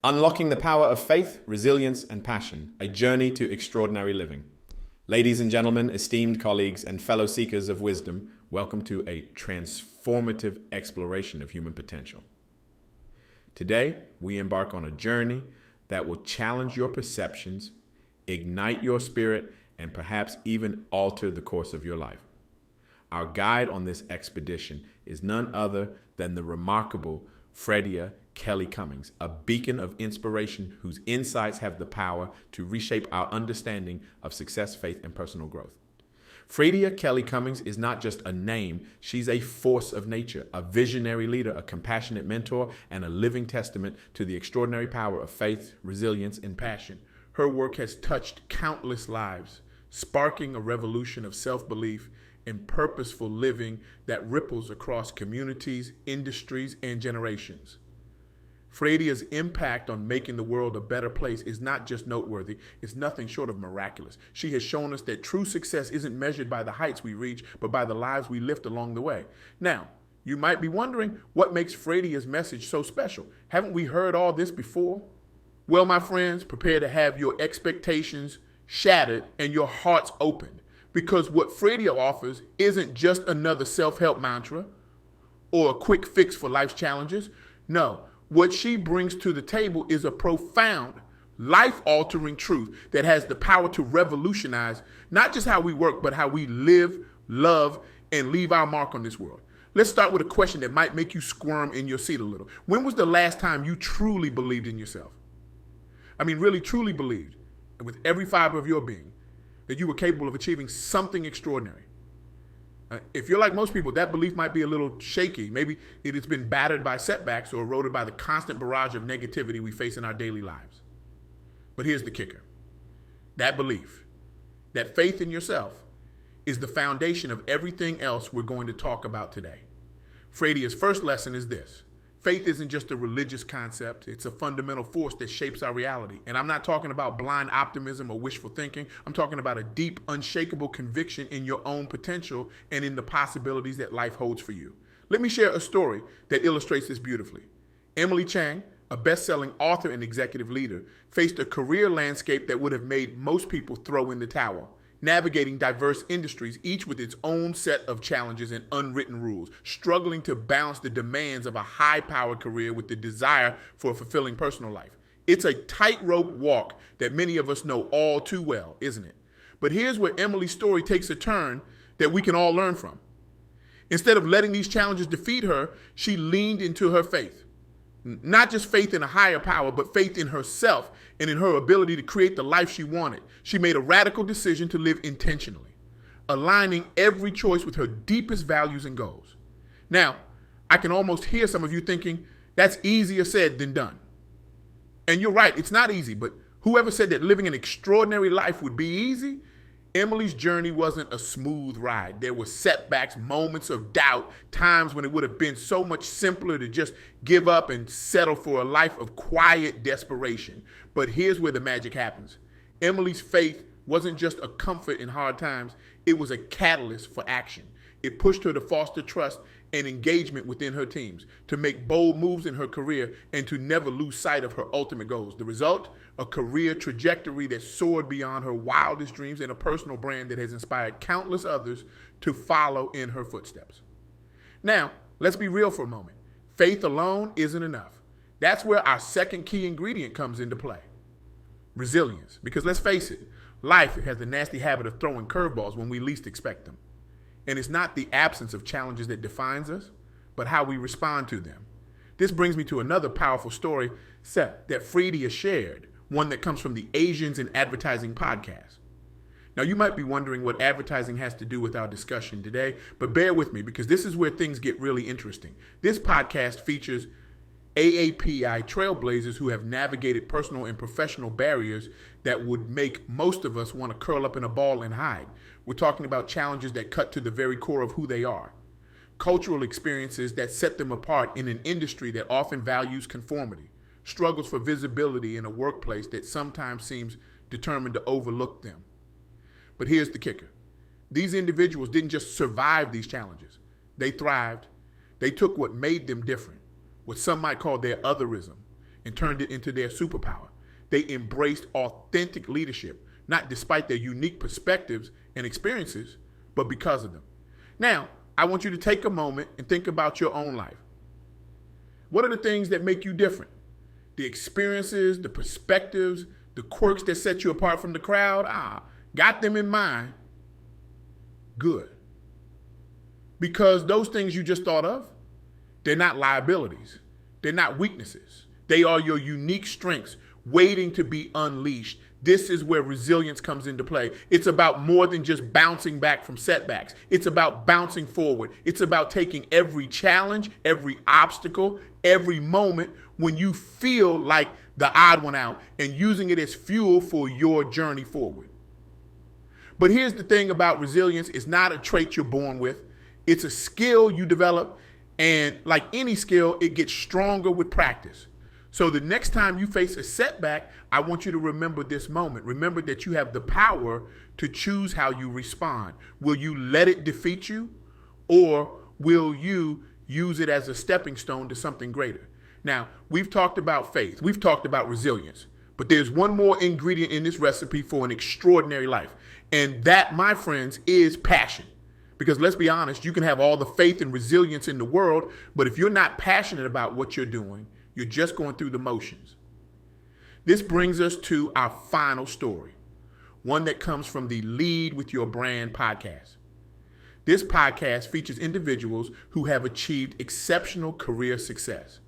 Unlocking the power of faith, resilience, and passion, a journey to extraordinary living. Ladies and gentlemen, esteemed colleagues, and fellow seekers of wisdom, welcome to a transformative exploration of human potential. Today, we embark on a journey that will challenge your perceptions, ignite your spirit, and perhaps even alter the course of your life. Our guide on this expedition is none other than the remarkable Fredia Kelly Cummings, a beacon of inspiration whose insights have the power to reshape our understanding of success, faith, and personal growth. Fredia Kelly Cummings is not just a name, she's a force of nature, a visionary leader, a compassionate mentor, and a living testament to the extraordinary power of faith, resilience, and passion. Her work has touched countless lives, sparking a revolution of self-belief and purposeful living that ripples across communities, industries, and generations. Fredia's impact on making the world a better place is not just noteworthy, it's nothing short of miraculous. She has shown us that true success isn't measured by the heights we reach, but by the lives we lift along the way. Now, you might be wondering what makes Fredia's message so special. Haven't we heard all this before? Well, my friends, prepare to have your expectations shattered and your hearts opened. Because what Fredia offers isn't just another self-help mantra or a quick fix for life's challenges. No, what she brings to the table is a profound, life-altering truth that has the power to revolutionize not just how we work, but how we live, love, and leave our mark on this world. Let's start with a question that might make you squirm in your seat a little. When was the last time you truly believed in yourself? I mean, really, truly believed, and with every fiber of your being, that you were capable of achieving something extraordinary. If you're like most people, that belief might be a little shaky. Maybe it has been battered by setbacks or eroded by the constant barrage of negativity we face in our daily lives. But here's the kicker. That belief, that faith in yourself, is the foundation of everything else we're going to talk about today. Fredia's first lesson is this. Faith isn't just a religious concept. It's a fundamental force that shapes our reality. And I'm not talking about blind optimism or wishful thinking. I'm talking about a deep, unshakable conviction in your own potential and in the possibilities that life holds for you. Let me share a story that illustrates this beautifully. Emily Chang, a best-selling author and executive leader, faced a career landscape that would have made most people throw in the towel. Navigating diverse industries, each with its own set of challenges and unwritten rules, struggling to balance the demands of a high-powered career with the desire for a fulfilling personal life. It's a tightrope walk that many of us know all too well, isn't it? But here's where Emily's story takes a turn that we can all learn from. Instead of letting these challenges defeat her, she leaned into her faith. Not just faith in a higher power, but faith in herself and in her ability to create the life she wanted. She made a radical decision to live intentionally, aligning every choice with her deepest values and goals. Now, I can almost hear some of you thinking, that's easier said than done. And you're right, it's not easy, but whoever said that living an extraordinary life would be easy? Emily's journey wasn't a smooth ride. There were setbacks, moments of doubt, times when it would have been so much simpler to just give up and settle for a life of quiet desperation. But here's where the magic happens. Emily's faith wasn't just a comfort in hard times, it was a catalyst for action. It pushed her to foster trust and engagement within her teams, to make bold moves in her career, and to never lose sight of her ultimate goals. The result? A career trajectory that soared beyond her wildest dreams and a personal brand that has inspired countless others to follow in her footsteps. Now, let's be real for a moment. Faith alone isn't enough. That's where our second key ingredient comes into play. Resilience. Because let's face it, life has the nasty habit of throwing curveballs when we least expect them. And it's not the absence of challenges that defines us, but how we respond to them. This brings me to another powerful story that Fredia shared, one that comes from the Asians in Advertising podcast. Now, you might be wondering what advertising has to do with our discussion today, but bear with me because this is where things get really interesting. This podcast features AAPI trailblazers who have navigated personal and professional barriers that would make most of us want to curl up in a ball and hide. We're talking about challenges that cut to the very core of who they are. Cultural experiences that set them apart in an industry that often values conformity. Struggles for visibility in a workplace that sometimes seems determined to overlook them. But here's the kicker. These individuals didn't just survive these challenges. They thrived. They took what made them different, what some might call their otherism, and turned it into their superpower. They embraced authentic leadership, not despite their unique perspectives and experiences, but because of them. Now, I want you to take a moment and think about your own life. What are the things that make you different? The experiences, the perspectives, the quirks that set you apart from the crowd? Got them in mind. Good. Because those things you just thought of, they're not liabilities. They're not weaknesses. They are your unique strengths waiting to be unleashed. This is where resilience comes into play. It's about more than just bouncing back from setbacks. It's about bouncing forward. It's about taking every challenge, every obstacle, every moment when you feel like the odd one out and using it as fuel for your journey forward. But here's the thing about resilience. It's not a trait you're born with. It's a skill you develop. And like any skill, it gets stronger with practice. So the next time you face a setback, I want you to remember this moment. Remember that you have the power to choose how you respond. Will you let it defeat you, or will you use it as a stepping stone to something greater? Now, we've talked about faith. We've talked about resilience. But there's one more ingredient in this recipe for an extraordinary life. And that, my friends, is passion. Because let's be honest, you can have all the faith and resilience in the world, but if you're not passionate about what you're doing, you're just going through the motions. This brings us to our final story, one that comes from the Lead with Your Brand podcast. This podcast features individuals who have achieved exceptional career success,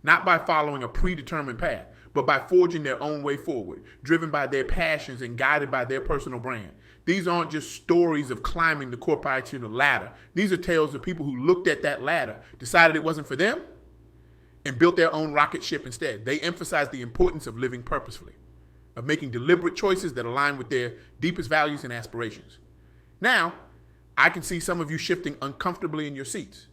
not by following a predetermined path, but by forging their own way forward, driven by their passions and guided by their personal brand. These aren't just stories of climbing the corporate ladder. These are tales of people who looked at that ladder, decided it wasn't for them, and built their own rocket ship instead. They emphasize the importance of living purposefully, of making deliberate choices that align with their deepest values and aspirations. Now, I can see some of you shifting uncomfortably in your seats.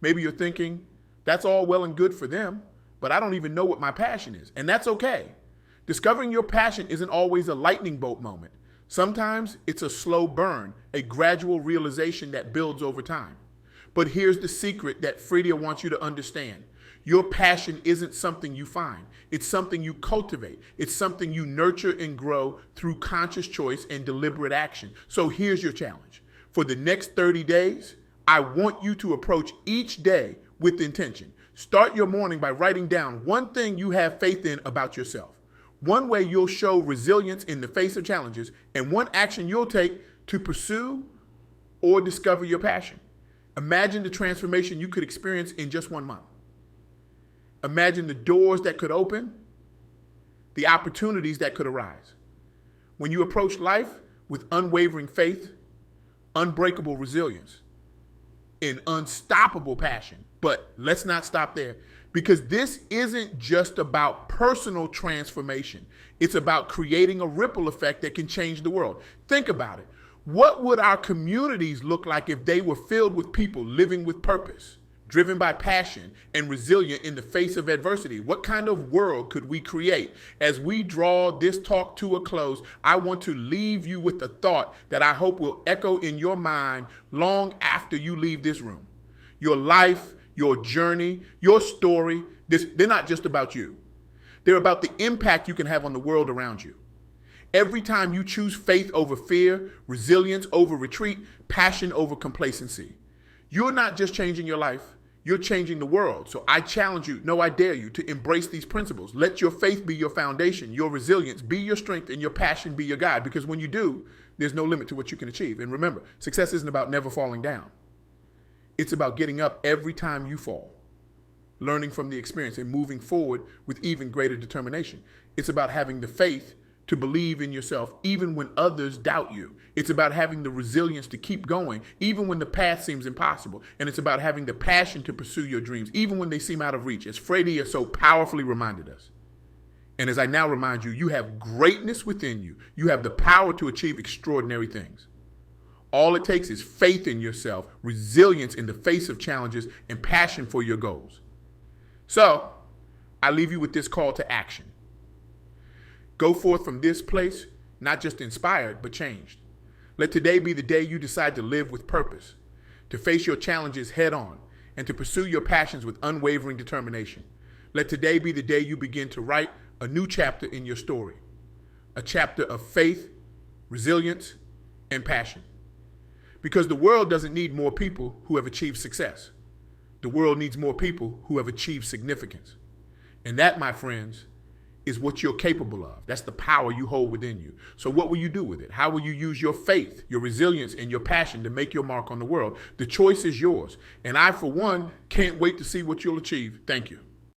Maybe you're thinking, that's all well and good for them, but I don't even know what my passion is. And that's okay. Discovering your passion isn't always a lightning bolt moment. Sometimes it's a slow burn, a gradual realization that builds over time. But here's the secret that Fredia wants you to understand. Your passion isn't something you find. It's something you cultivate. It's something you nurture and grow through conscious choice and deliberate action. So here's your challenge. For the next 30 days, I want you to approach each day with intention. Start your morning by writing down one thing you have faith in about yourself, one way you'll show resilience in the face of challenges, and one action you'll take to pursue or discover your passion. Imagine the transformation you could experience in just 1 month. Imagine the doors that could open, the opportunities that could arise. When you approach life with unwavering faith, unbreakable resilience, and unstoppable passion. But let's not stop there, because this isn't just about personal transformation. It's about creating a ripple effect that can change the world. Think about it. What would our communities look like if they were filled with people living with purpose, driven by passion, and resilient in the face of adversity? What kind of world could we create? As we draw this talk to a close, I want to leave you with a thought that I hope will echo in your mind long after you leave this room. Your life, your journey, your story, they're not just about you. They're about the impact you can have on the world around you. Every time you choose faith over fear, resilience over retreat, passion over complacency, you're not just changing your life, you're changing the world. So I challenge you, no, I dare you to embrace these principles. Let your faith be your foundation, your resilience be your strength, and your passion be your guide. Because when you do, there's no limit to what you can achieve. And remember, success isn't about never falling down. It's about getting up every time you fall, learning from the experience and moving forward with even greater determination. It's about having the faith to believe in yourself even when others doubt you. It's about having the resilience to keep going even when the path seems impossible. And it's about having the passion to pursue your dreams even when they seem out of reach, as Fredia so powerfully reminded us. And as I now remind you, you have greatness within you. You have the power to achieve extraordinary things. All it takes is faith in yourself, resilience in the face of challenges, and passion for your goals. So, I leave you with this call to action. Go forth from this place, not just inspired, but changed. Let today be the day you decide to live with purpose, to face your challenges head on, and to pursue your passions with unwavering determination. Let today be the day you begin to write a new chapter in your story, a chapter of faith, resilience, and passion. Because the world doesn't need more people who have achieved success. The world needs more people who have achieved significance. And that, my friends, is what you're capable of. That's the power you hold within you. So what will you do with it? How will you use your faith, your resilience, and your passion to make your mark on the world? The choice is yours. And I, for one, can't wait to see what you'll achieve. Thank you.